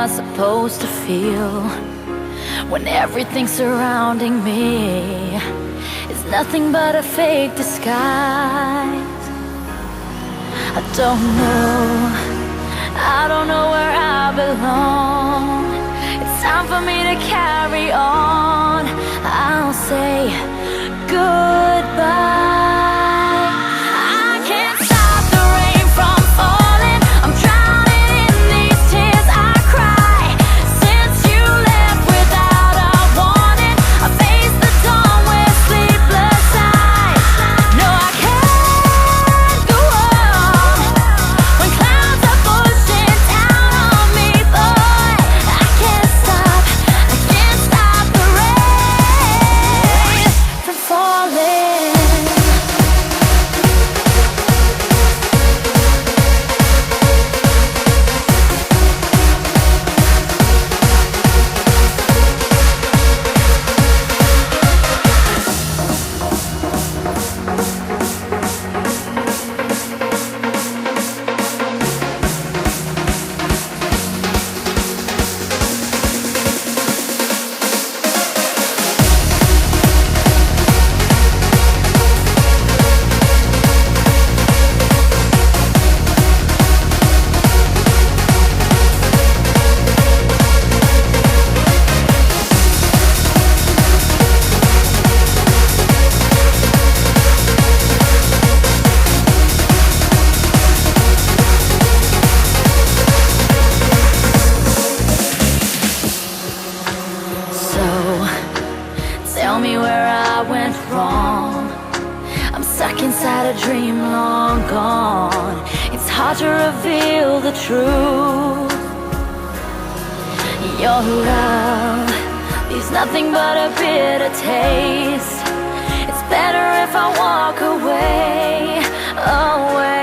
I supposed to feel when everything surrounding me is nothing but a fake disguise? I don't know where I belong. It's time for me to carry on. I'll say goodbye. Tell me where I went wrong. I'm stuck inside a dream long gone. It's hard to reveal the truth. Your love leaves nothing but a bitter taste. It's better if I walk away, away.